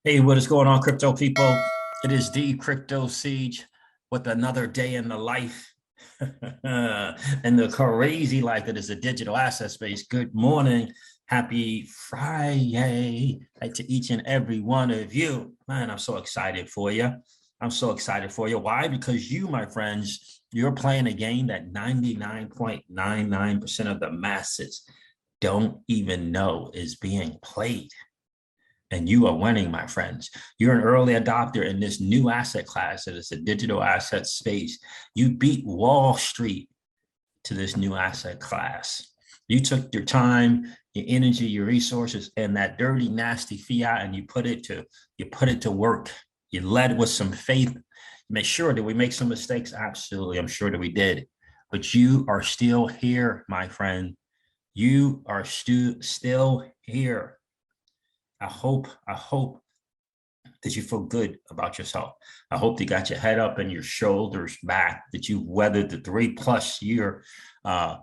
Hey, what is going on, crypto people? It is the Crypto Siege with another day in the life and the crazy life that is the digital asset space. Good morning. Happy Friday to each and every one of you. Man, I'm so excited for you. I'm so excited for you. Why? Because you, my friends, you're playing a game that 99.99% of the masses don't even know is being played. And you are winning, my friends. You're an early adopter in this new asset class that is a digital asset space. You beat Wall Street to this new asset class. You took your time, your energy, your resources, and that dirty, nasty fiat, and you put it to work. You led with some faith. Make sure, did we make some mistakes? Absolutely. I'm sure that we did. But you are still here, my friend. You are still here. I hope that you feel good about yourself. I hope you got your head up and your shoulders back, that you weathered the 3+ year uh,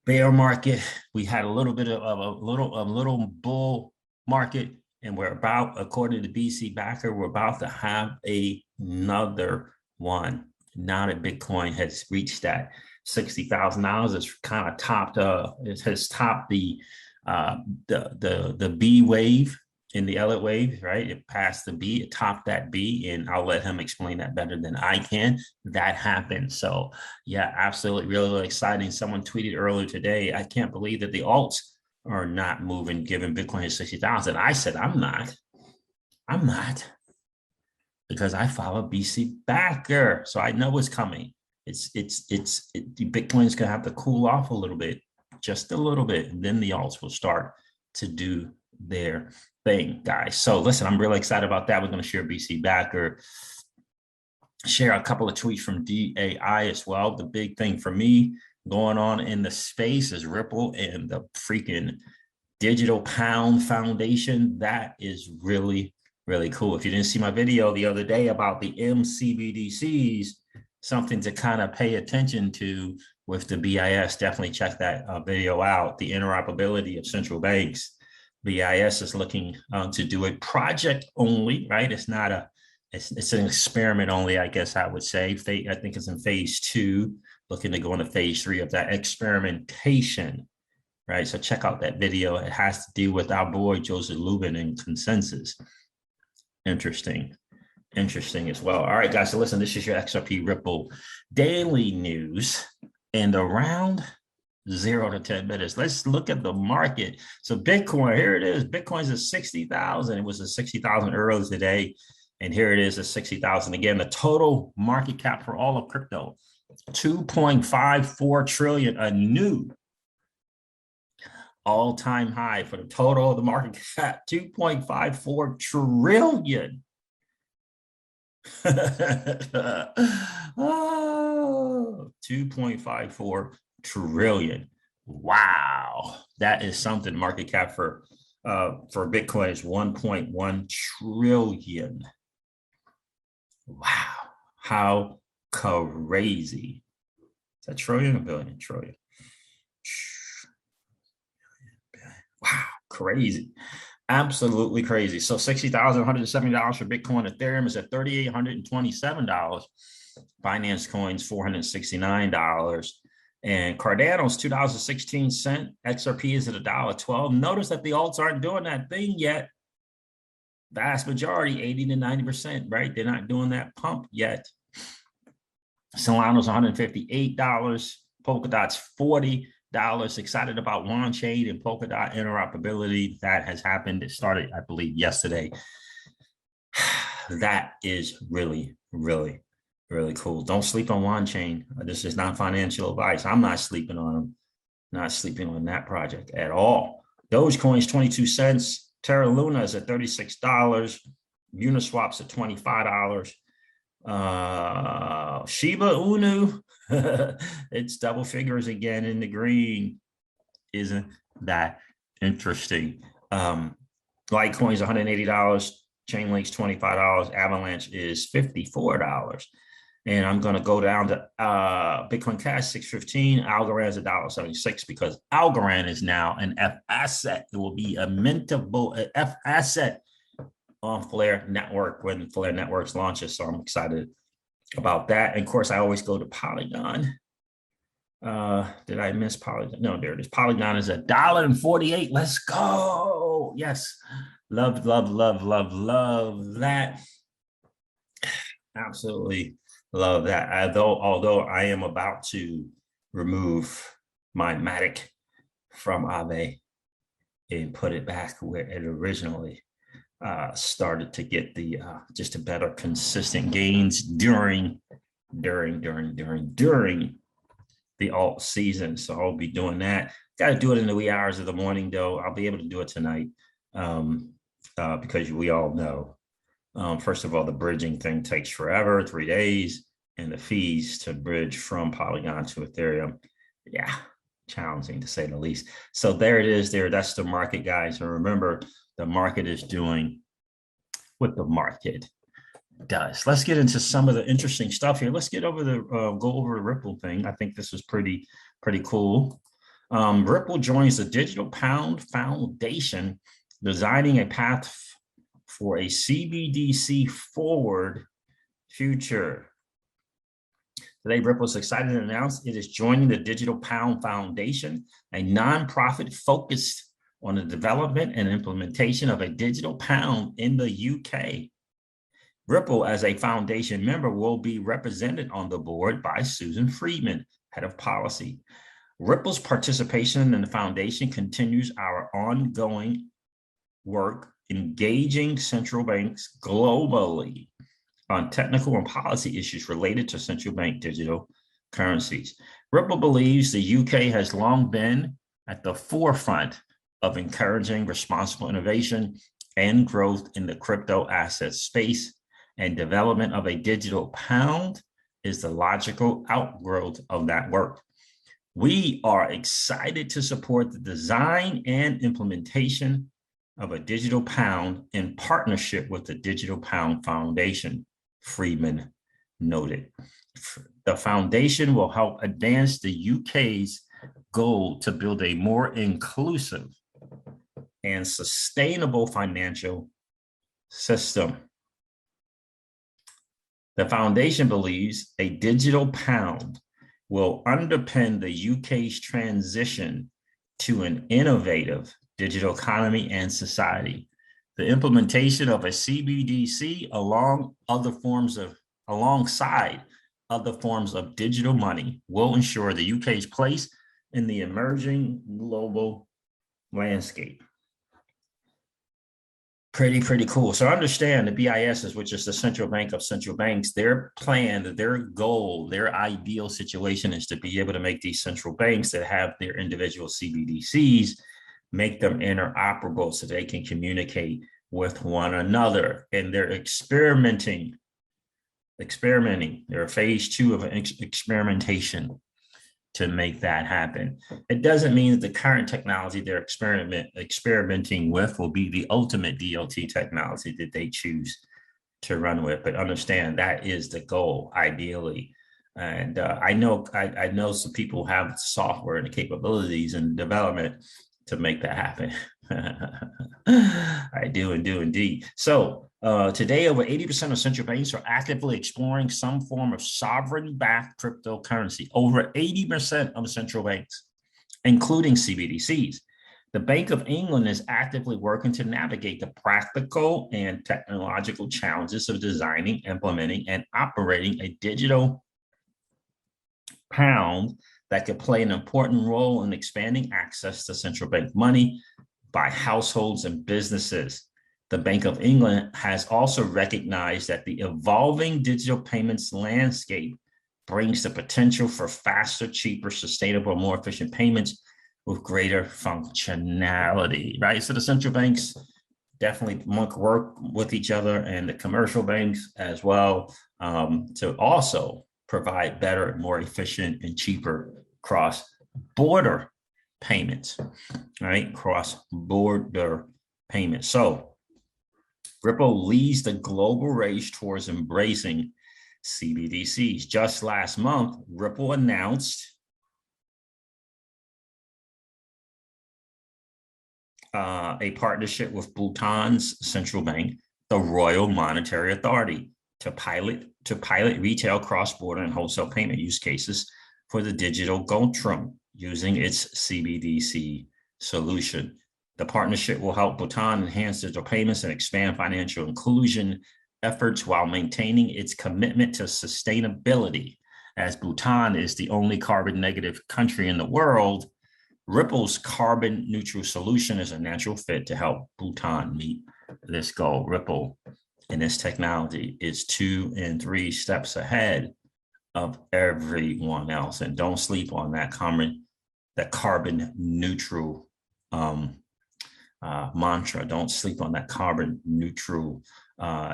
bear market. We had a little bit of a little bull market, and we're about, according to BC Backer, we're about to have another one. Now that Bitcoin has reached that $60,000, it's kind of topped. It has topped uh, the B wave in the Elliott wave, right? It passed the B, it topped that B, and I'll let him explain that better than I can. That happened. So yeah, absolutely, really, really exciting. Someone tweeted earlier today, I can't believe that the alts are not moving given Bitcoin is 60,000. I said, I'm not, because I follow BC Backer. So I know what's coming. Bitcoin's gonna have to cool off a little bit, just a little bit, and then the alts will start to do their thing, guys. So listen, I'm really excited about that. We're going to share BC Backer, share a couple of tweets from DAI as well. The big thing for me going on in the space is Ripple and the freaking Digital Pound Foundation. That is really, really cool. If you didn't see my video the other day about the MCBDCs, something to kind of pay attention to with the BIS, definitely check that video out. The interoperability of central banks. BIS is looking to do it project only, right? It's not it's an experiment only, I guess I would say. I think it's in phase 2, looking to go into phase 3 of that experimentation, right? So check out that video. It has to do with our boy Joseph Lubin and consensus. Interesting as well. All right, guys, so listen, this is your XRP Ripple daily news, and around 0 to 10 minutes. Let's look at the market. So Bitcoin, here it is. Bitcoin's at 60,000. It was at 60,000 earlier today, and here it is at 60,000 again. The total market cap for all of crypto, 2.54 trillion, a new all-time high for the total of the market cap, 2.54 trillion. Oh, 2.54 trillion. Wow, that is something. Market cap for Bitcoin is 1.1 trillion. Wow, how crazy. Is that trillion or billion? Trillion. Wow, crazy. Absolutely crazy. So $60,170 for Bitcoin. Ethereum is at $3,827. Binance Coin's $469. And Cardano's $2.16. XRP is at $1.12. Notice that the alts aren't doing that thing yet. Vast majority, 80 to 90%, right? They're not doing that pump yet. Solana's $158. Polkadot's $40. Excited about on-chain and Polkadot interoperability. That has happened. It started, I believe, yesterday. That is really, really, really cool. Don't sleep on on-chain. This is not financial advice. I'm not sleeping on them. Not sleeping on that project at all. Dogecoin's 22 cents. Terra Luna is at $36. Uniswap's at $25. Shiba Inu, it's double figures again in the green. Isn't that interesting? Litecoin's $180. Chainlink's $25. Avalanche is $54. And I'm going to go down to Bitcoin Cash, $6.15. Algorand's $1.76, because Algorand is now an F asset. It will be a mintable F asset on Flare Network when Flare Networks launches. So I'm excited about that. And of course, I always go to Polygon. Did I miss Polygon? No, there it is. Polygon is $1.48. Let's go. Yes. Love, love, love, love, love that. Absolutely love that. Although I am about to remove my Matic from Aave and put it back where it originally started to get the just a better consistent gains during the alt season. So I'll be doing that. Got to do it in the wee hours of the morning, though. I'll be able to do it tonight because we all know, first of all, the bridging thing takes forever, 3 days, and the fees to bridge from Polygon to Ethereum. Yeah, challenging to say the least. So there it is there. That's the market, guys. And remember, the market is doing what the market does. Let's get into some of the interesting stuff here. Let's get over the go over the Ripple thing. I think this is pretty cool. Ripple joins the Digital Pound Foundation, designing a path for a CBDC forward future. Today, Ripple is excited to announce it is joining the Digital Pound Foundation, a nonprofit focused on the development and implementation of a digital pound in the UK. Ripple, as a foundation member, will be represented on the board by Susan Friedman, head of policy. Ripple's participation in the foundation continues our ongoing work engaging central banks globally on technical and policy issues related to central bank digital currencies. Ripple believes the UK has long been at the forefront of encouraging responsible innovation and growth in the crypto asset space, and development of a digital pound is the logical outgrowth of that work. We are excited to support the design and implementation of a digital pound in partnership with the Digital Pound Foundation, Friedman noted. The foundation will help advance the UK's goal to build a more inclusive and sustainable financial system. The foundation believes a digital pound will underpin the UK's transition to an innovative digital economy and society. The implementation of a CBDC alongside other forms of digital money will ensure the UK's place in the emerging global landscape. Pretty cool. So understand the BIS, which is the central bank of central banks, their plan, their goal, their ideal situation is to be able to make these central banks that have their individual CBDCs, make them interoperable so they can communicate with one another. And they're experimenting. They're phase 2 of experimentation to make that happen. It doesn't mean that the current technology they're experimenting with will be the ultimate DLT technology that they choose to run with, but understand that is the goal, ideally. And I know some people have software and the capabilities and development to make that happen. I do indeed. So today, over 80% of central banks are actively exploring some form of sovereign-backed cryptocurrency. Over 80% of central banks, including CBDCs. The Bank of England is actively working to navigate the practical and technological challenges of designing, implementing, and operating a digital pound that could play an important role in expanding access to central bank money by households and businesses. The Bank of England has also recognized that the evolving digital payments landscape brings the potential for faster, cheaper, sustainable, more efficient payments with greater functionality, right? So the central banks definitely work with each other and the commercial banks as well to also provide better, more efficient, and cheaper cross-border payments, right? Cross-border payments. So Ripple leads the global race towards embracing CBDCs. Just last month, Ripple announced a partnership with Bhutan's central bank the Royal Monetary Authority to pilot retail, cross-border, and wholesale payment use cases for the digital Goldtrum using its CBDC solution. The partnership will help Bhutan enhance digital payments and expand financial inclusion efforts while maintaining its commitment to sustainability. As Bhutan is the only carbon negative country in the world, Ripple's carbon neutral solution is a natural fit to help Bhutan meet this goal. Ripple and its technology is 2 and 3 steps ahead of everyone else. And don't sleep on that carbon neutral mantra. Don't sleep on that carbon neutral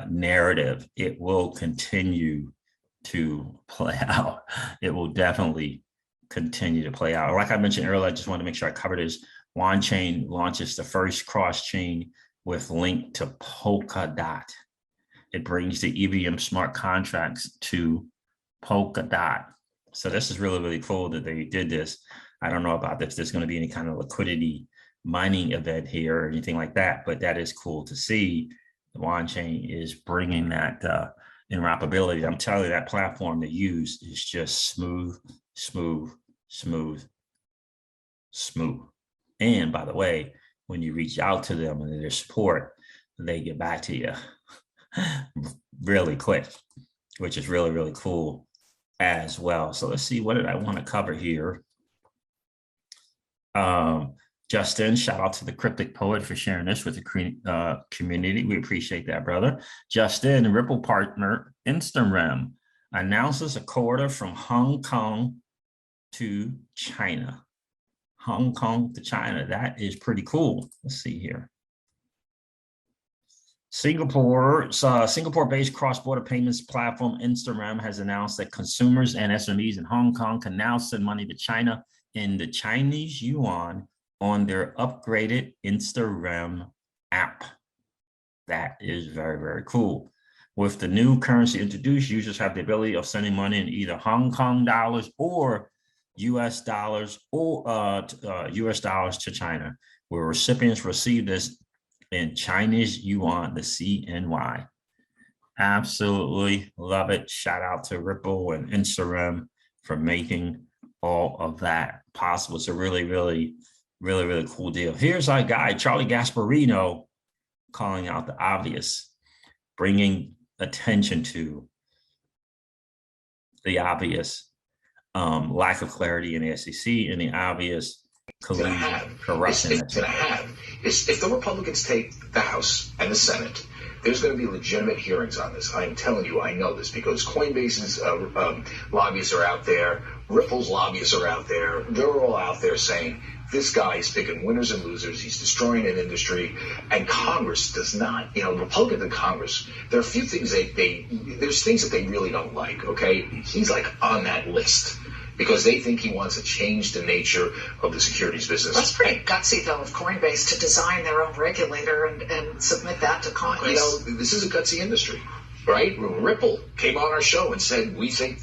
narrative. It will continue to play out. It will definitely continue to play out. Like I mentioned earlier, I just want to make sure I covered this. OneChain launches the first cross-chain with link to Polkadot. It brings the EVM smart contracts to Polkadot. So this is really, really cool that they did this. I don't know about if there's going to be any kind of liquidity mining event here or anything like that, but that is cool to see. The OneChain is bringing that interoperability. I'm telling you, that platform to use is just smooth. And by the way, when you reach out to them and their support, they get back to you really quick, which is really, really cool as well. So let's see, what did I want to cover here? Justin, shout out to the Cryptic Poet for sharing this with the community. We appreciate that, brother. Justin, Ripple partner Instagram announces a corridor from Hong Kong to China. Hong Kong to China. That is pretty cool. Let's see here. Singapore-based cross-border payments platform Instagram has announced that consumers and SMEs in Hong Kong can now send money to China in the Chinese yuan on their upgraded Instagram app. That is very, very cool. With the new currency introduced, users have the ability of sending money in either Hong Kong dollars or US dollars to China, where recipients receive this in Chinese yuan, the CNY. Absolutely love it. Shout out to Ripple and Instagram for making all of that possible. It's a really, really, really, really cool deal. Here's our guy, Charlie Gasparino, calling out the obvious, bringing attention to the obvious lack of clarity in the SEC and the obvious collusion, corruption. If the Republicans take the House and the Senate, there's going to be legitimate hearings on this. I'm telling you, I know this because Coinbase's lobbyists are out there, Ripple's lobbyists are out there. They're all out there saying, this guy is picking winners and losers. He's destroying an industry. And Congress does not, Republicans in Congress, there are a few things there's things that they really don't like, okay? He's like on that list because they think he wants to change the nature of the securities business. That's pretty gutsy, though, of Coinbase to design their own regulator and submit that to Congress. This is a gutsy industry. Right? Ripple came on our show and said, we think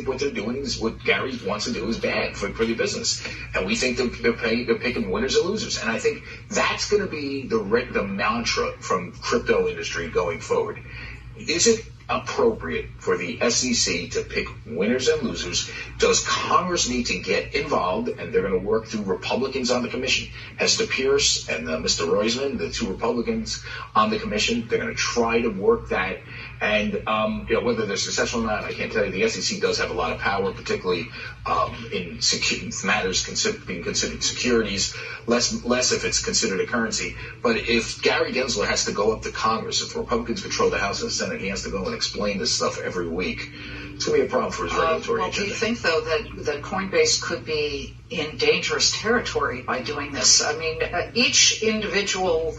what they're doing is what Gary wants to do is bad for the business. And we think they're picking winners and losers. And I think that's going to be the mantra from crypto industry going forward. Is it appropriate for the SEC to pick winners and losers? Does Congress need to get involved? And they're going to work through Republicans on the commission. Hester Pierce and Mr. Roisman, the two Republicans on the commission, they're going to try to work that. And whether they're successful or not, I can't tell you. The SEC does have a lot of power, particularly in matters being considered securities, less if it's considered a currency. But if Gary Gensler has to go up to Congress, if the Republicans control the House and the Senate, he has to go and explain this stuff every week. It's going to be a problem for his regulatory agenda. Do you think, though, that Coinbase could be in dangerous territory by doing this? I mean, each individual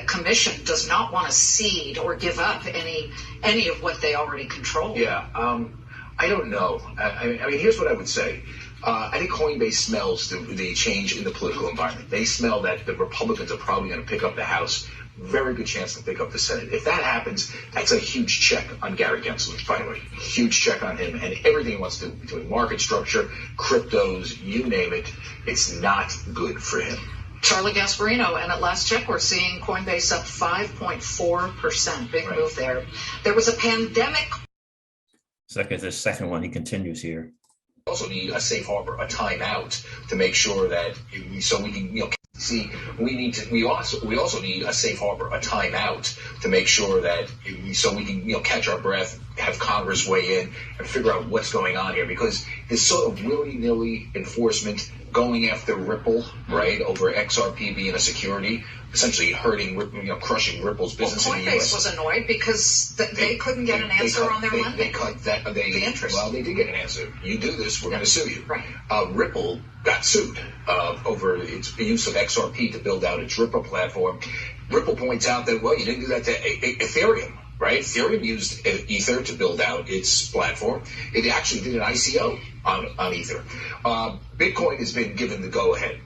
commission does not want to cede or give up any of what they already control. Yeah, I don't know. I mean, here's what I would say. I think Coinbase smells the change in the political environment. They smell that the Republicans are probably going to pick up the House. Very good chance to pick up the Senate. If that happens, that's a huge check on Gary Gensler, by the way. Huge check on him and everything he wants to do between market structure, cryptos, you name it. It's not good for him. Charlie Gasparino, and at last check, we're seeing Coinbase up 5.4%. Big move there. There was a pandemic. The second one, he continues here. Also need a safe harbor, a timeout to make sure that so we can see. We also need a safe harbor, a timeout to make sure that so we can catch our breath, have Congress weigh in and figure out what's going on here, because this sort of willy-nilly enforcement going after Ripple, right, over XRP being a security, essentially hurting, crushing Ripple's business in the U.S. Coinbase was annoyed because they couldn't get an answer on their lending. They cut that. The interest. Well, they did get an answer. You do this, we're going to sue you. Right. Ripple got sued over its use of XRP to build out its Ripple platform. Ripple points out that, well, you didn't do that to Ethereum. Right? Ethereum used Ether to build out its platform. It actually did an ICO on Ether. Bitcoin has been given the go-ahead.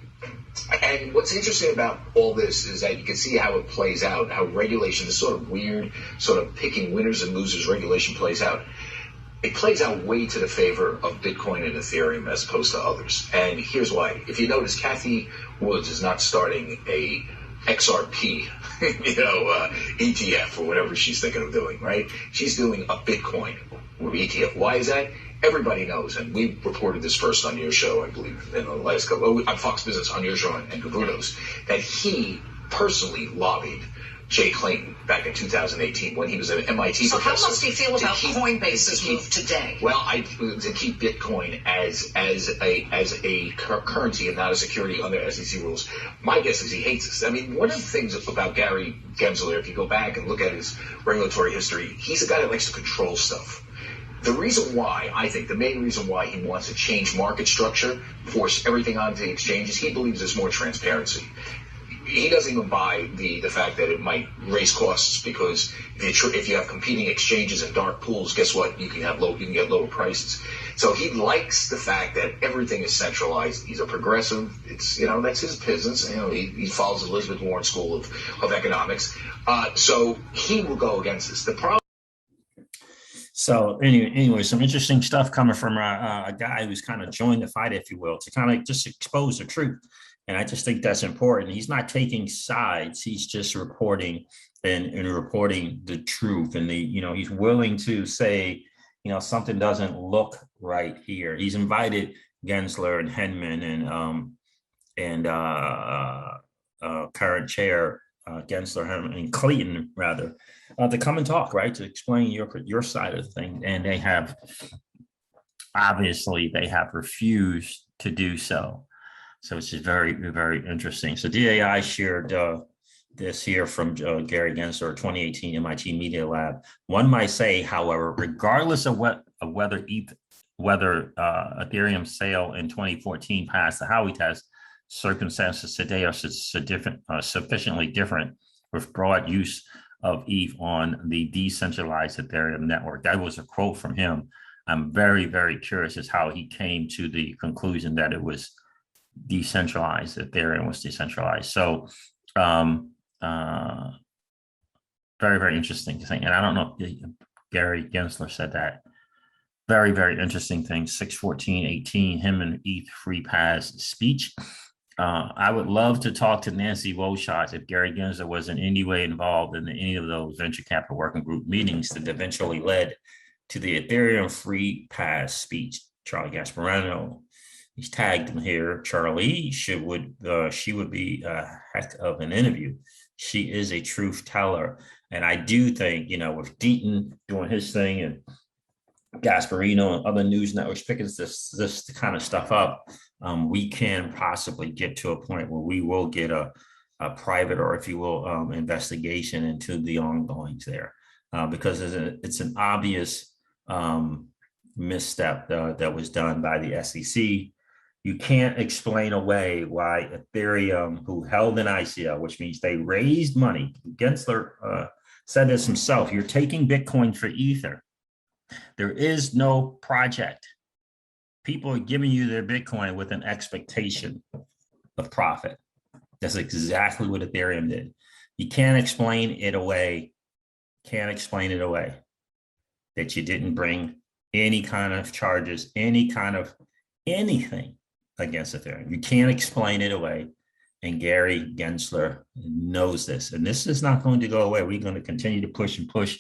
And what's interesting about all this is that you can see how it plays out, how regulation, this sort of weird, sort of picking winners and losers regulation plays out. It plays out way to the favor of Bitcoin and Ethereum as opposed to others. And here's why. If you notice, Kathy Woods is not starting a XRP, ETF or whatever she's thinking of doing, right? She's doing a Bitcoin ETF. Why is that? Everybody knows, and we reported this first on your show, I believe, in the last couple, on Fox Business, on your show and Bruno's, that he personally lobbied Jay Clayton back in 2018 when he was an MIT professor. So how must he feel about Coinbase's move today? Well, to keep Bitcoin as a currency and not a security under SEC rules. My guess is he hates this. I mean, one of the things about Gary Gensler, if you go back and look at his regulatory history, he's a guy that likes to control stuff. The reason why, I think, the main reason why he wants to change market structure, force everything onto the exchanges, he believes there's more transparency. He doesn't even buy the fact that it might raise costs, because if you have competing exchanges and dark pools, guess what? You can get lower prices. So he likes the fact that everything is centralized. He's a progressive. It's that's his business. He follows the Elizabeth Warren School of Economics. So he will go against this. The problem. So anyway, some interesting stuff coming from a guy who's kind of joined the fight, if you will, to kind of just expose the truth. And I just think that's important. He's not taking sides. He's just reporting and reporting the truth. And he's willing to say, something doesn't look right here. He's invited Gensler and Henman and current chair Gensler, Henman, and Clayton rather, to come and talk, right, to explain your side of the thing. And they have refused to do so. So it's just very, very interesting. So DAI shared this here from Gary Gensler, 2018 MIT Media Lab. One might say, however, regardless of whether Ethereum's sale in 2014 passed the Howey test, circumstances today are sufficiently different, with broad use of ETH on the decentralized Ethereum network. That was a quote from him. I'm very, very curious as how he came to the conclusion that it was decentralized, Ethereum was decentralized. So very, very interesting thing. And I don't know if Gary Gensler said that. Very, very interesting thing. 6/14/18, him and ETH Free Pass speech. I would love to talk to Nancy Wolschott if Gary Gensler was in any way involved in any of those venture capital working group meetings that eventually led to the Ethereum Free Pass speech. Charlie Gasparino, he's tagged him here. Charlie, she would be a heck of an interview. She is a truth teller. And I do think, with Deaton doing his thing and Gasparino and other news networks picking this kind of stuff up, we can possibly get to a point where we will get a private, or if you will, investigation into the ongoings there, because it's an obvious misstep that was done by the SEC. You can't explain away why Ethereum, who held an ICO, which means they raised money. Gensler said this himself. You're taking Bitcoin for Ether. There is no project. People are giving you their Bitcoin with an expectation of profit. That's exactly what Ethereum did. You can't explain it away. That you didn't bring any kind of charges, any kind of anything against Ethereum. You can't explain it away And Gary Gensler knows this. And this is not going to go away. We're going to continue to push and push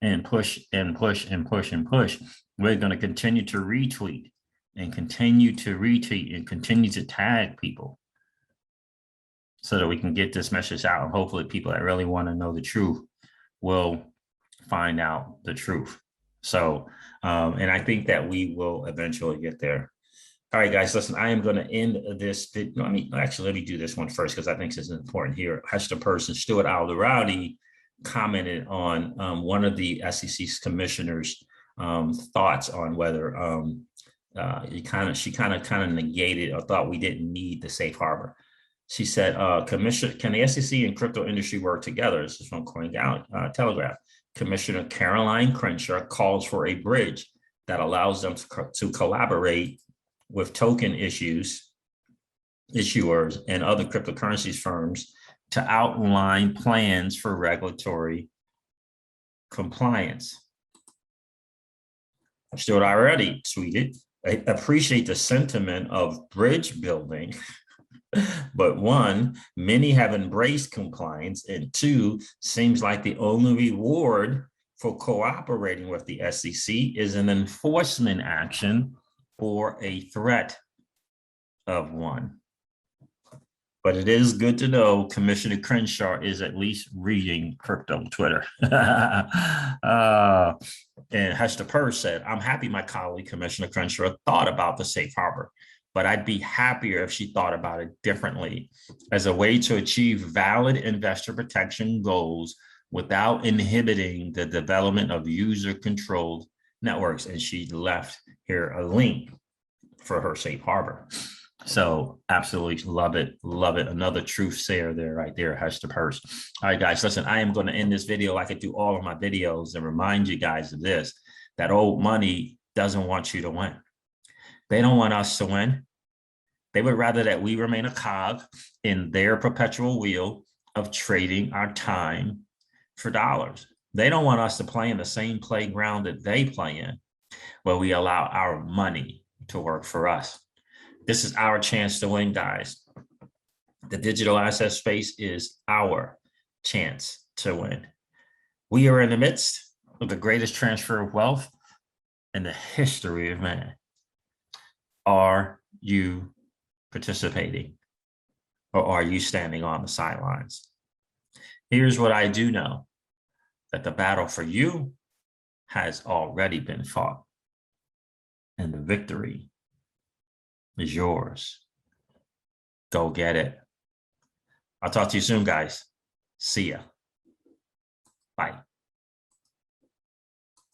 and push and push and push and push. We're going to continue to retweet and continue to retweet and continue to tag people so that we can get this message out. And hopefully people that really want to know the truth will find out the truth. So, and I think that we will eventually get there. All right, guys, listen, I am going to end this. Let me do this one first because I think this is important here. Hester person, Stuart Alderoty, commented on one of the SEC's commissioners' thoughts on whether she kind of negated or thought we didn't need the safe harbor. She said, can the SEC and crypto industry work together? This is from Cointelegraph. Commissioner Caroline Crenshaw calls for a bridge that allows them to collaborate with token issuers, and other cryptocurrencies firms to outline plans for regulatory compliance. Stuart already tweeted, I appreciate the sentiment of bridge building, but one, many have embraced compliance, and two, seems like the only reward for cooperating with the SEC is an enforcement action or a threat of one. But it is good to know Commissioner Crenshaw is at least reading crypto Twitter. And Hester Purse said, I'm happy my colleague, Commissioner Crenshaw, thought about the safe harbor, but I'd be happier if she thought about it differently as a way to achieve valid investor protection goals without inhibiting the development of user-controlled networks. And she left here a link for her safe harbor. So absolutely love it. Love it. Another truth sayer there, right there, Hester Purse. All right, guys, listen, I am going to end this video like I do all of my videos and remind you guys of this, that old money doesn't want you to win. They don't want us to win. They would rather that we remain a cog in their perpetual wheel of trading our time for dollars. They don't want us to play in the same playground that they play in, where we allow our money to work for us. This is our chance to win, guys. The digital asset space is our chance to win. We are in the midst of the greatest transfer of wealth in the history of man. Are you participating, or are you standing on the sidelines? Here's what I do know, that the battle for you has already been fought, and the victory is yours. Go get it. I'll talk to you soon, guys. See ya. Bye.